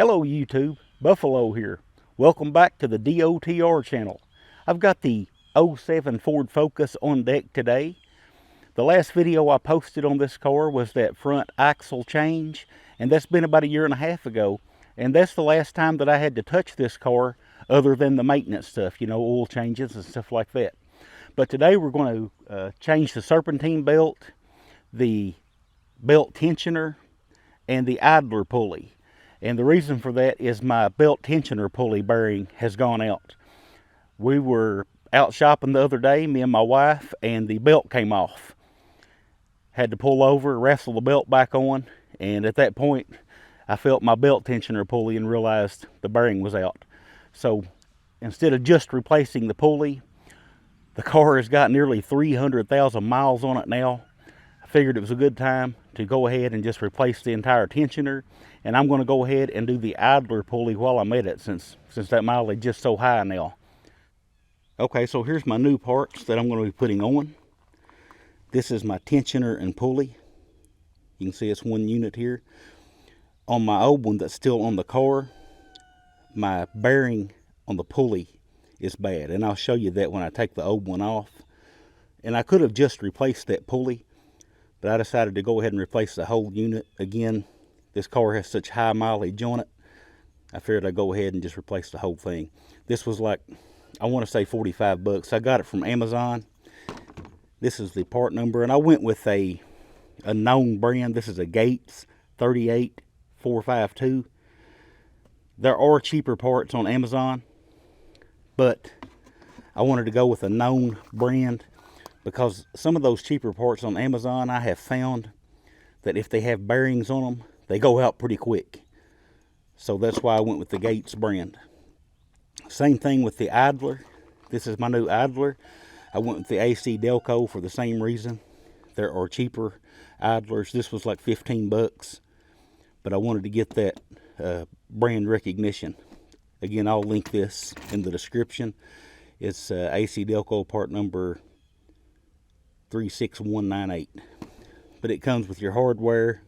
Hello YouTube, Buffalo here. Welcome back to the DOTR channel. I've got the 07 Ford Focus on deck today. The last video I posted on this car was that front axle change, and that's been about a year and a half ago. And that's the last time that I had to touch this car other than the maintenance stuff, you know, oil changes and stuff like that. But today we're going to change the serpentine belt, the belt tensioner, and the idler pulley. And the reason for that is my belt tensioner pulley bearing has gone out. We were out shopping the other day, me and my wife, and the belt came off. Had to pull over, wrestle the belt back on, and at that point I felt my belt tensioner pulley and realized the bearing was out. So instead of just replacing the pulley, the car has got nearly 300,000 miles on it now. I figured it was a good time to go ahead and just replace the entire tensioner, and I'm going to go ahead and do the idler pulley while I'm at it, since that mileage is just so high now. Okay, so here's my new parts that I'm going to be putting on. This is my tensioner and pulley. You can see it's one unit here. On my old one that's still on the car, my bearing on the pulley is bad, and I'll show you that when I take the old one off. And I could have just replaced that pulley, but I decided to go ahead and replace the whole unit. Again, this car has such high mileage on it, I figured I'd go ahead and just replace the whole thing. This was like, I want to say 45 bucks. I got it from Amazon. This is the part number, and I went with a known brand. This is a Gates 38452. There are cheaper parts on Amazon, but I wanted to go with a known brand, because some of those cheaper parts on Amazon, I have found that if they have bearings on them, they go out pretty quick. So that's why I went with the Gates brand. Same thing with the idler. This is my new idler. I went with the AC Delco for the same reason. There are cheaper idlers. This was like 15 bucks, but I wanted to get that brand recognition. Again, I'll link this in the description. It's AC Delco part number 36198. But it comes with your hardware,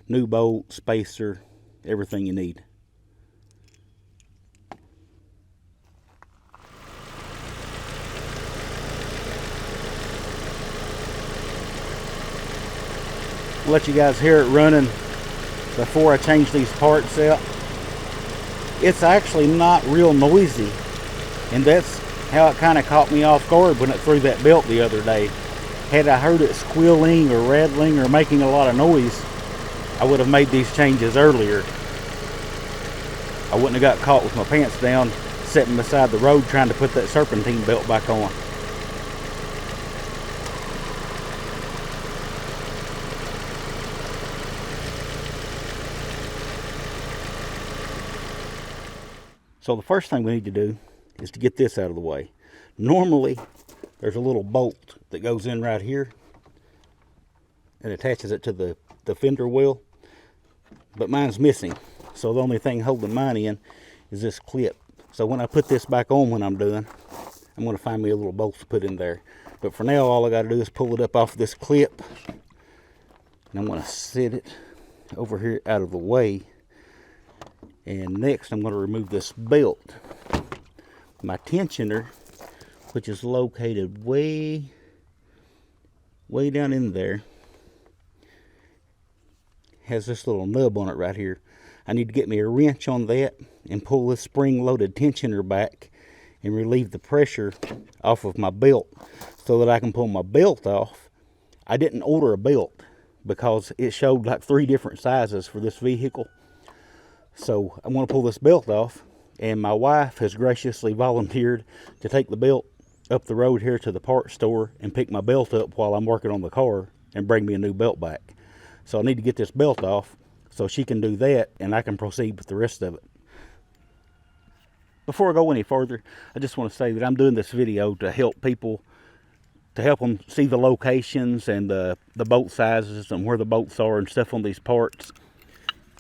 new bolt, spacer, everything you need. I'll let you guys hear it running before I change these parts out. It's actually not real noisy, and that's how it kind of caught me off guard when it threw that belt the other day. Had I heard it squealing or rattling or making a lot of noise, I would have made these changes earlier. I wouldn't have got caught with my pants down sitting beside the road trying to put that serpentine belt back on. So the first thing we need to do is to get this out of the way. Normally, there's a little bolt that goes in right here and attaches it to the fender well, but mine's missing. So the only thing holding mine in is this clip. So when I put this back on, when I'm done, I'm going to find me a little bolt to put in there. But for now, all I got to do is pull it up off this clip, and I'm going to set it over here out of the way. And next, I'm going to remove this belt. My tensioner, which is located way down in there, has this little nub on it right here. I need to get me a wrench on that and pull this spring-loaded tensioner back and relieve the pressure off of my belt so that I can pull my belt off. I didn't order a belt because it showed like 3 different sizes for this vehicle. So I'm going to pull this belt off, and my wife has graciously volunteered to take the belt up the road here to the parts store and pick my belt up while I'm working on the car and bring me a new belt back. So I need to get this belt off so she can do that, and I can proceed with the rest of it. Before I go any further, I just want to say that I'm doing this video to help people, to help them see the locations and the bolt sizes and where the bolts are and stuff on these parts.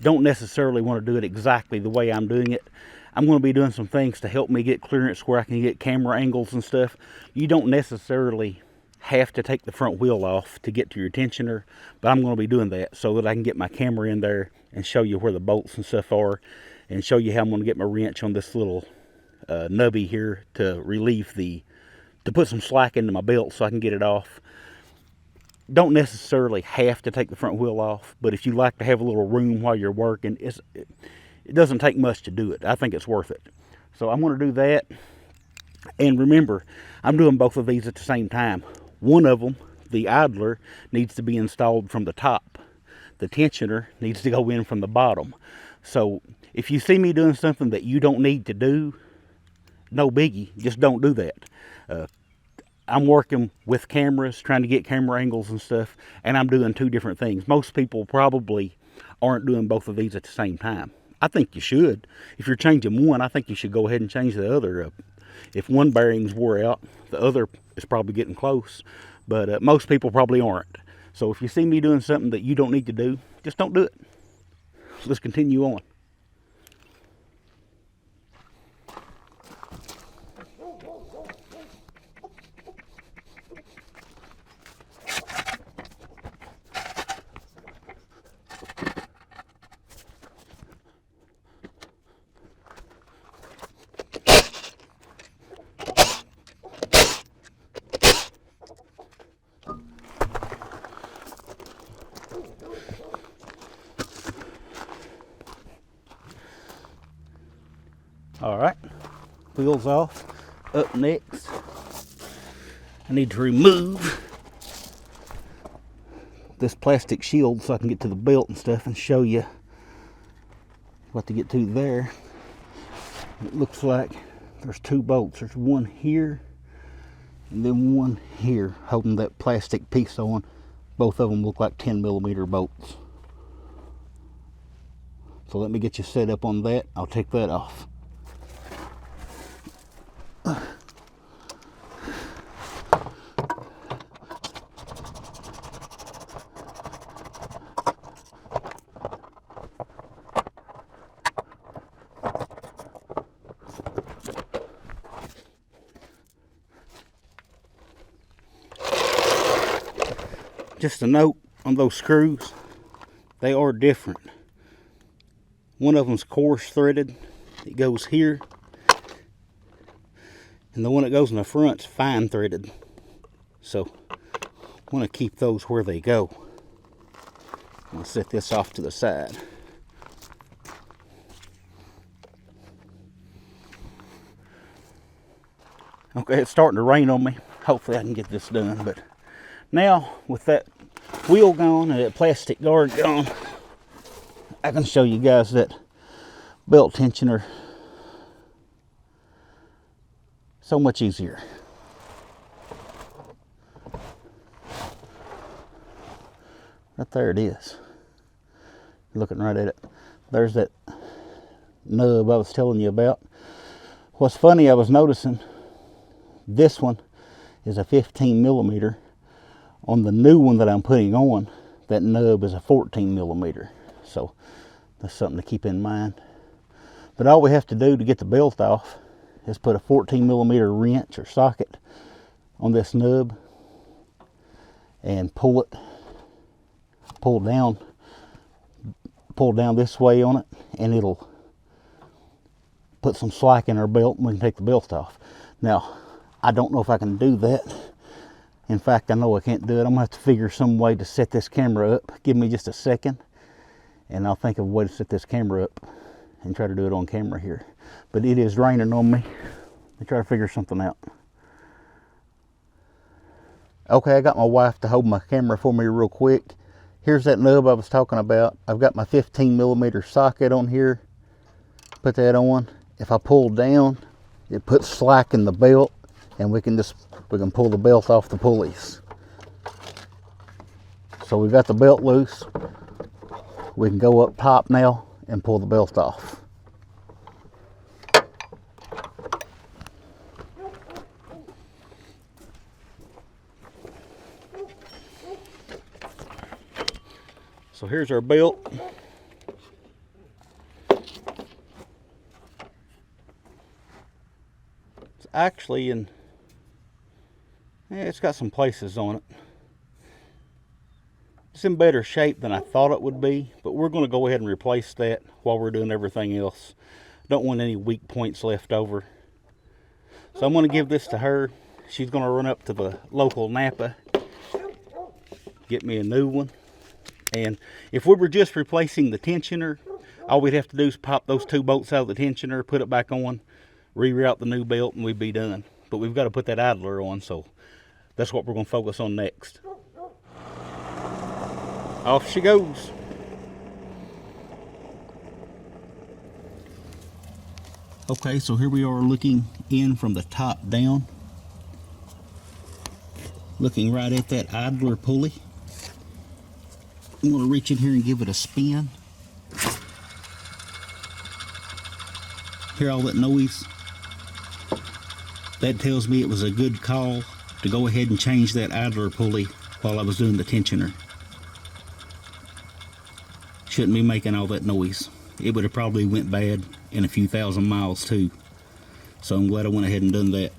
Don't necessarily want to do it exactly the way I'm doing it. I'm going to be doing some things to help me get clearance where I can get camera angles and stuff. You don't necessarily have to take the front wheel off to get to your tensioner, but I'm going to be doing that so that I can get my camera in there and show you where the bolts and stuff are, and show you how I'm going to get my wrench on this little nubby here to relieve to put some slack into my belt so I can get it off. Don't necessarily have to take the front wheel off, but if you like to have a little room while you're working, it doesn't take much to do it. I think it's worth it. So I'm going to do that. And remember, I'm doing both of these at the same time. One of them, the idler, needs to be installed from the top. The tensioner needs to go in from the bottom. So if you see me doing something that you don't need to do, no biggie, just don't do that. I'm working with cameras, trying to get camera angles and stuff, and I'm doing two different things. Most people probably aren't doing both of these at the same time. I think you should. If you're changing one, I think you should go ahead and change the other. If one bearing's wore out, the other is probably getting close, but most people probably aren't. So if you see me doing something that you don't need to do, just don't do it. Let's continue on. All right, wheels off. Up next, I need to remove this plastic shield so I can get to the belt and stuff and show you what to get to there. It looks like there's two bolts. There's one here and then one here holding that plastic piece on. Both of them look like 10mm bolts. So let me get you set up on that. I'll take that off. Just a note on those screws, they are different. One of them's coarse threaded, it goes here, and the one that goes in the front's fine threaded. So I want to keep those where they go. I'll set this off to the side. Okay, it's starting to rain on me. Hopefully I can get this done, but now with that wheel gone and that plastic guard gone, I can show you guys that belt tensioner so much easier. Right there it is. Looking right at it. There's that nub I was telling you about. What's funny, I was noticing this one is a 15mm. On the new one that I'm putting on, that nub is a 14mm. So that's something to keep in mind. But all we have to do to get the belt off is put a 14mm wrench or socket on this nub and pull down this way on it, and it'll put some slack in our belt and we can take the belt off. Now, I don't know if I can do that. In fact, I know I can't do it. I'm gonna have to figure some way to set this camera up. Give me just a second and I'll think of a way to set this camera up and try to do it on camera here. But it is raining on me. Let me try to figure something out. Okay, I got my wife to hold my camera for me real quick. Here's that nub I was talking about. I've got my 15mm socket on here. Put that on. If I pull down, it puts slack in the belt, and we can pull the belt off the pulleys. So we got the belt loose. We can go up top now and pull the belt off. So here's our belt. It's actually in It's got some places on it. It's in better shape than I thought it would be, but we're going to go ahead and replace that while we're doing everything else. Don't want any weak points left over. So I'm going to give this to her. She's going to run up to the local Napa, get me a new one. And if we were just replacing the tensioner, all we'd have to do is pop those 2 bolts out of the tensioner, put it back on, reroute the new belt, and we'd be done. But we've got to put that idler on, so that's what we're going to focus on next. Off she goes. Okay, so here we are looking in from the top down. Looking right at that idler pulley. I'm going to reach in here and give it a spin. Hear all that noise? That tells me it was a good call to go ahead and change that idler pulley while I was doing the tensioner. Shouldn't be making all that noise. It would have probably went bad in a few thousand miles too. So I'm glad I went ahead and done that.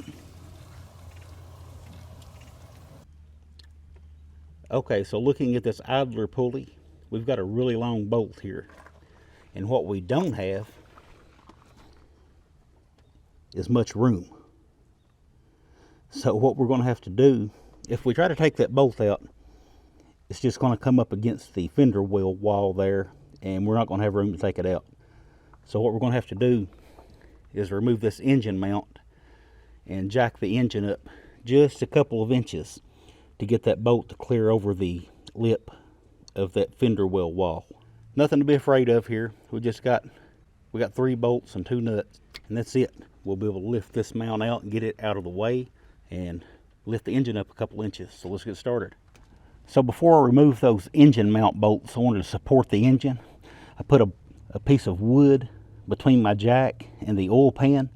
Okay, so looking at this idler pulley, we've got a really long bolt here. And what we don't have is much room. So what we're going to have to do, if we try to take that bolt out, it's just going to come up against the fender well wall there, and we're not going to have room to take it out. So what we're going to have to do is remove this engine mount and jack the engine up just a couple of inches to get that bolt to clear over the lip of that fender well wall. Nothing to be afraid of here. We got 3 bolts and 2 nuts, and that's it. We'll be able to lift this mount out and get it out of the way and lift the engine up a couple inches. So let's get started. So before I remove those engine mount bolts, I wanted to support the engine. I put a piece of wood between my jack and the oil pan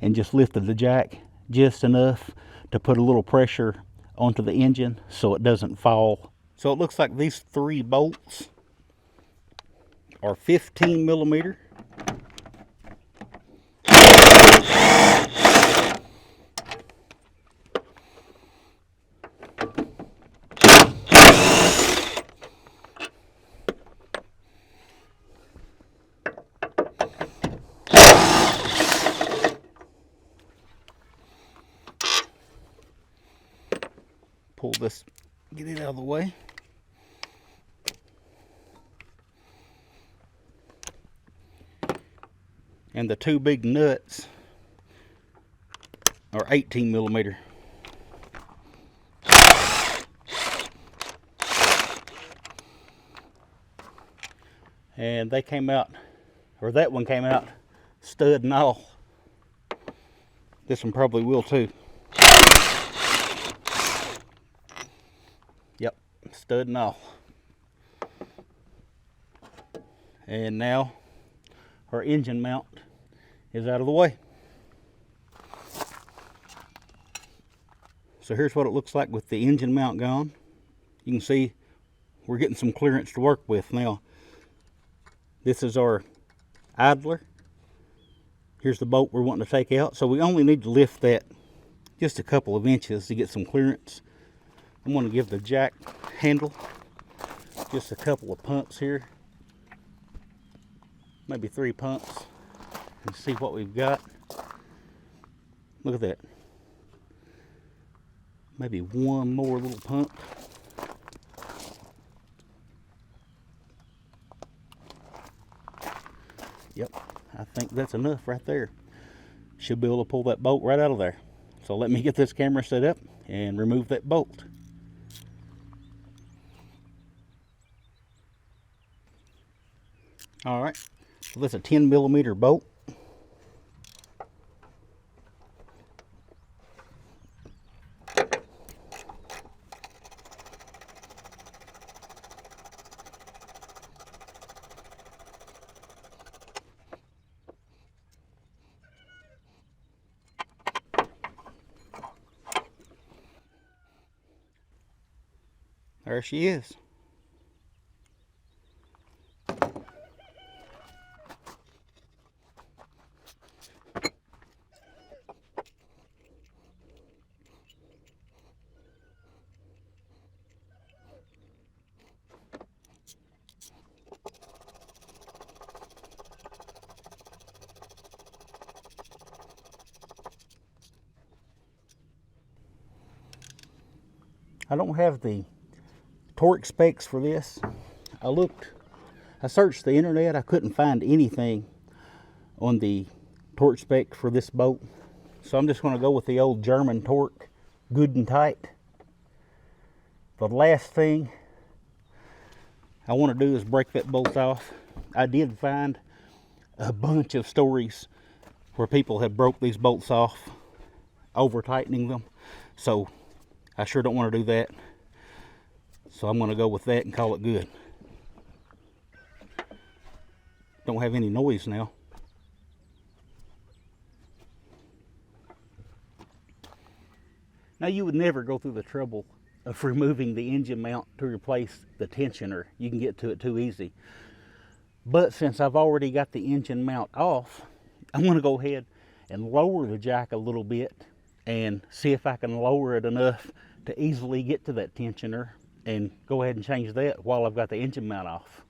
and just lifted the jack just enough to put a little pressure onto the engine so it doesn't fall. So it looks like these 3 bolts are 15 millimeter. Pull this, get it out of the way. And the 2 big nuts are 18 millimeter. And they came out, or that one came out stud and all. This one probably will too. Yep, stud and all. And now our engine mount is out of the way. So here's what it looks like with the engine mount gone. You can see we're getting some clearance to work with now. This is our idler. Here's the bolt we're wanting to take out. So we only need to lift that just a couple of inches to get some clearance. I'm going to give the jack handle just a couple of pumps here. Maybe 3 pumps. And see what we've got. Look at that. Maybe 1 more little pump. Yep, I think that's enough right there. Should be able to pull that bolt right out of there. So let me get this camera set up and remove that bolt. All right, so that's a 10 millimeter bolt. There she is. I don't have the torque specs for this. I searched the internet, I couldn't find anything on the torque spec for this boat. So I'm just going to go with the old German torque, good and tight. The last thing I want to do is break that bolt off. I did find a bunch of stories where people have broke these bolts off over tightening them. So I sure don't want to do that. So I'm going to go with that and call it good. Don't have any noise now. Now you would never go through the trouble of removing the engine mount to replace the tensioner. You can get to it too easy. But since I've already got the engine mount off, I'm going to go ahead and lower the jack a little bit and see if I can lower it enough to easily get to that tensioner, and go ahead and change that while I've got the engine mount off.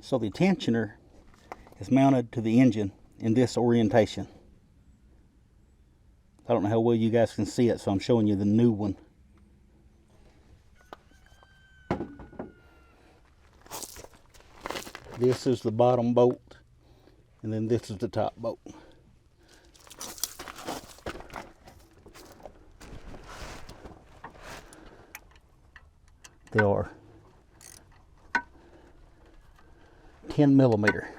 So the tensioner is mounted to the engine in this orientation. I don't know how well you guys can see it, so I'm showing you the new one. This is the bottom bolt, and then this is the top bolt. They are 10 millimeter.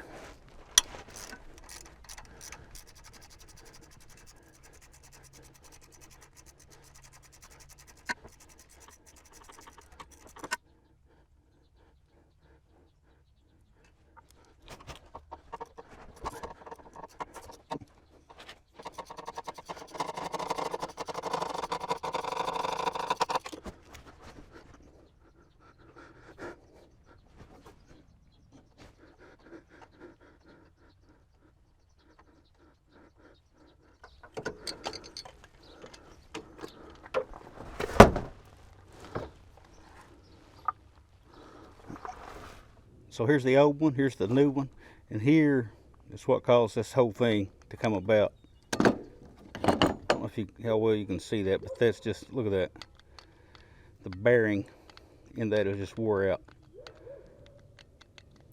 So here's the old one, here's the new one, and here is what caused this whole thing to come about. I don't know how well you can see that, but that's just, look at that. The bearing in that is just wore out.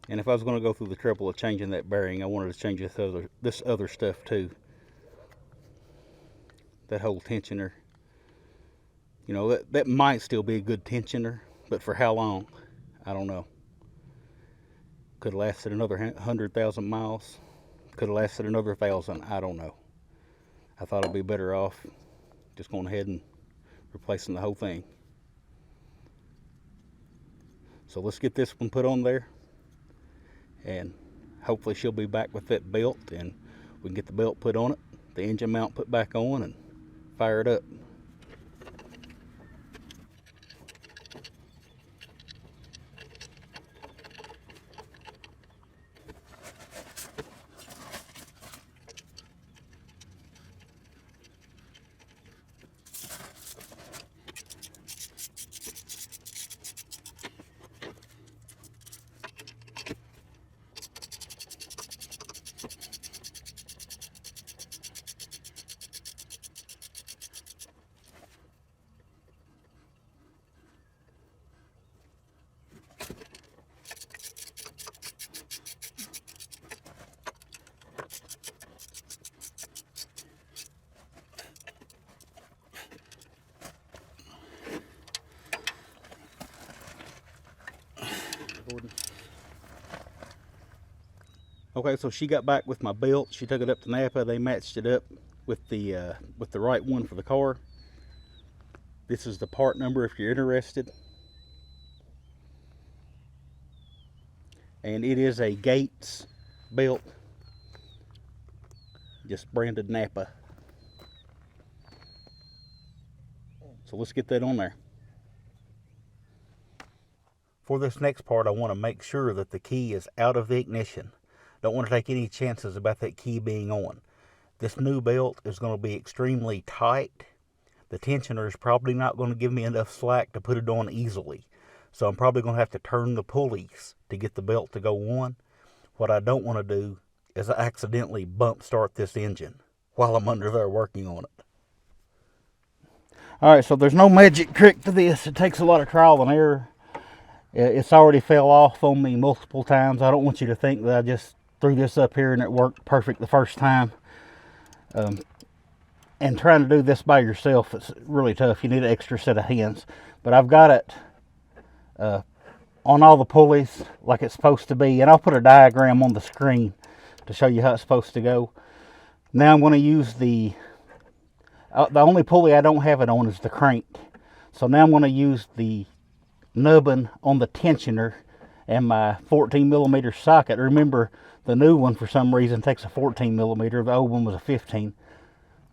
And if I was going to go through the trouble of changing that bearing, I wanted to change this other stuff too. That whole tensioner. You know, that might still be a good tensioner, but for how long? I don't know. Could have lasted another 100,000 miles. Could have lasted another 1,000. I don't know. I thought it'd be better off just going ahead and replacing the whole thing. So let's get this one put on there, and hopefully she'll be back with that belt, and we can get the belt put on it, the engine mount put back on, and fire it up. Okay, so she got back with my belt. She took it up to Napa. They matched it up with the right one for the car. This is the part number if you're interested. And it is a Gates belt, just branded Napa. So let's get that on there. For this next part, I want to make sure that the key is out of the ignition. Don't want to take any chances about that key being on. This new belt is going to be extremely tight. The tensioner is probably not going to give me enough slack to put it on easily. So I'm probably going to have to turn the pulleys to get the belt to go on. What I don't want to do is accidentally bump start this engine while I'm under there working on it. Alright, so there's no magic trick to this. It takes a lot of trial and error. It's already fell off on me multiple times. I don't want you to think that I just threw this up here and it worked perfect the first time. And trying to do this by yourself, it's really tough. You need an extra set of hands. But I've got it on all the pulleys like it's supposed to be. And I'll put a diagram on the screen to show you how it's supposed to go. Now I'm going to use the only pulley I don't have it on is the crank. So now I'm going to use the nubbin on the tensioner and my 14mm socket. Remember, the new one for some reason takes a 14mm. The old one was a 15.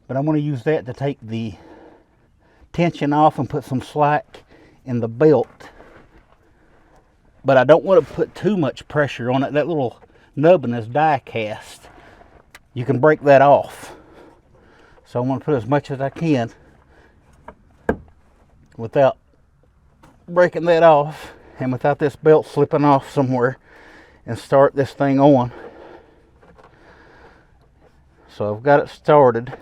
But I'm going to use that to take the tension off and put some slack in the belt. But I don't want to put too much pressure on it. That little nubbin is die cast. You can break that off. So I'm going to put as much as I can without breaking that off and without this belt slipping off somewhere, and start this thing on. So I've got it started,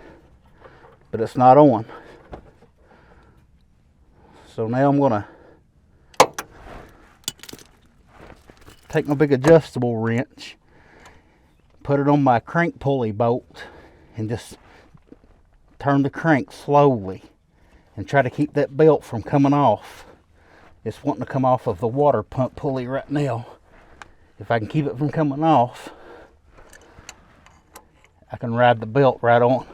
but it's not on. So now I'm going to take my big adjustable wrench, put it on my crank pulley bolt, and just turn the crank slowly and try to keep that belt from coming off. It's wanting to come off of the water pump pulley right now. If I can keep it from coming off, I can ride the belt right on.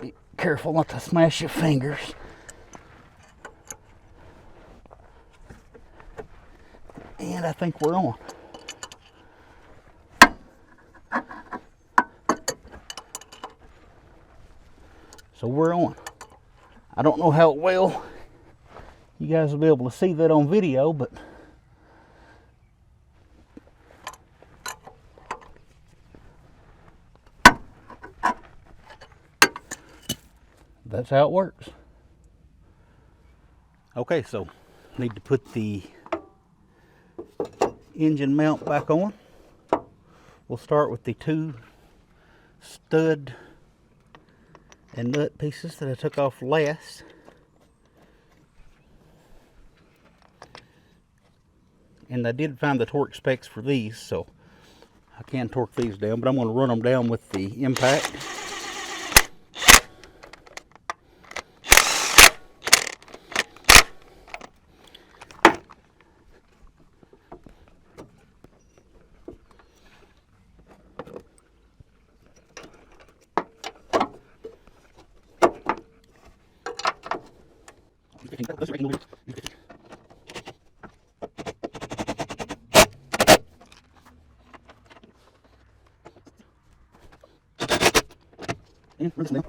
Be careful not to smash your fingers. And I think we're on. So we're on. I don't know how well you guys will be able to see that on video, but that's how it works. Okay, so need to put the engine mount back on. We'll start with the two stud and nut pieces that I took off last. And I did find the torque specs for these, so I can torque these down, but I'm going to run them down with the impact. And run this down.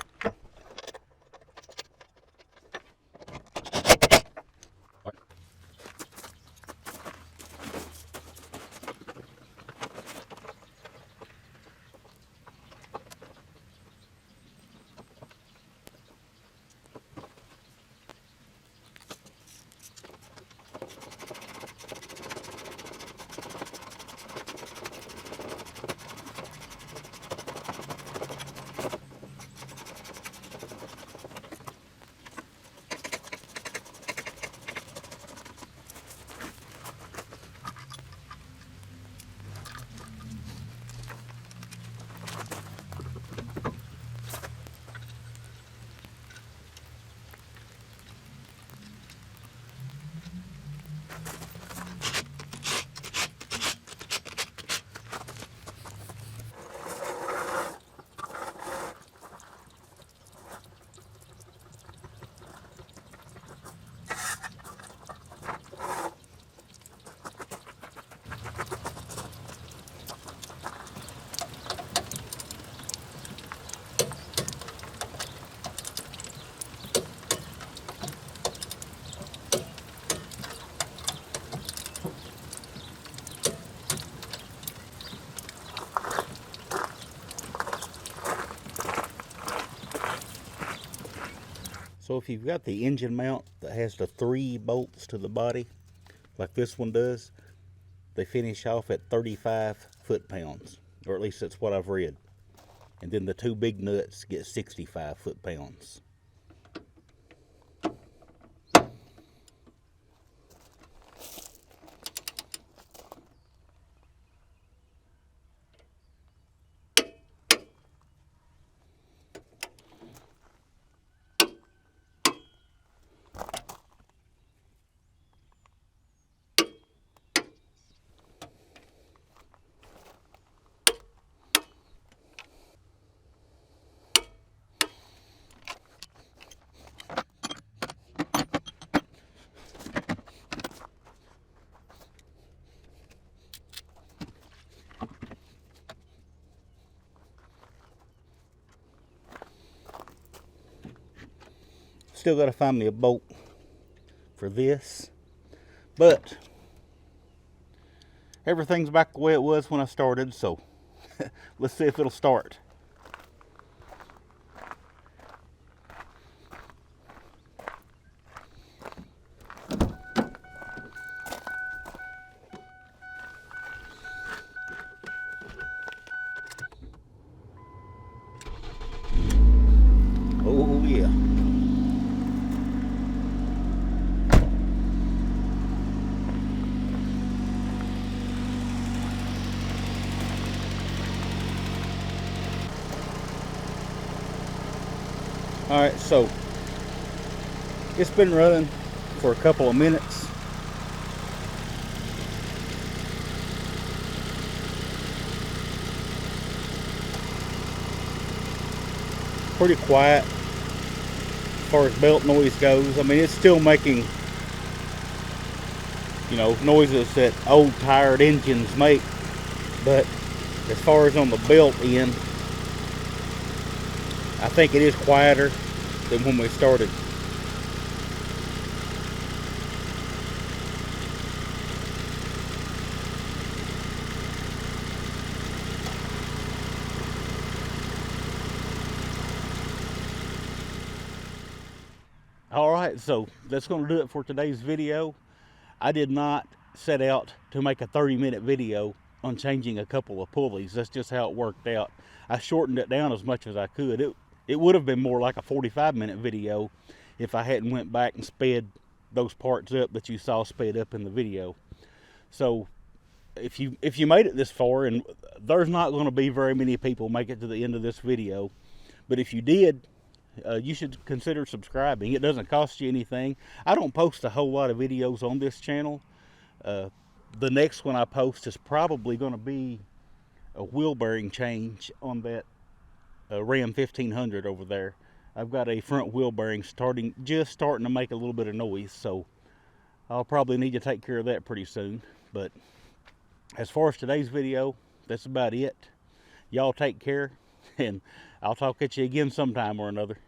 So if you've got the engine mount that has the 3 bolts to the body, like this one does, they finish off at 35 foot-pounds, or at least that's what I've read. And then the 2 big nuts get 65 foot-pounds. Still got to find me a bolt for this, but everything's back the way it was when I started, so let's see if it'll start. Oh yeah. Alright, so it's been running for a couple of minutes. Pretty quiet as far as belt noise goes. I mean, it's still making, you know, noises that old tired engines make, but as far as on the belt end, I think it is quieter than when we started. Alright, so that's going to do it for today's video. I did not set out to make a 30-minute video on changing a couple of pulleys. That's just how it worked out. I shortened it down as much as I could. It would have been more like a 45-minute video if I hadn't went back and sped those parts up that you saw sped up in the video. So if you made it this far, and there's not going to be very many people make it to the end of this video, but if you did, you should consider subscribing. It doesn't cost you anything. I don't post a whole lot of videos on this channel. The next one I post is probably going to be a wheel bearing change on that Ram 1500 over there. I've got a front wheel bearing just starting to make a little bit of noise, so I'll probably need to take care of that pretty soon. But as far as today's video, that's about it. Y'all take care, and I'll talk at you again sometime or another.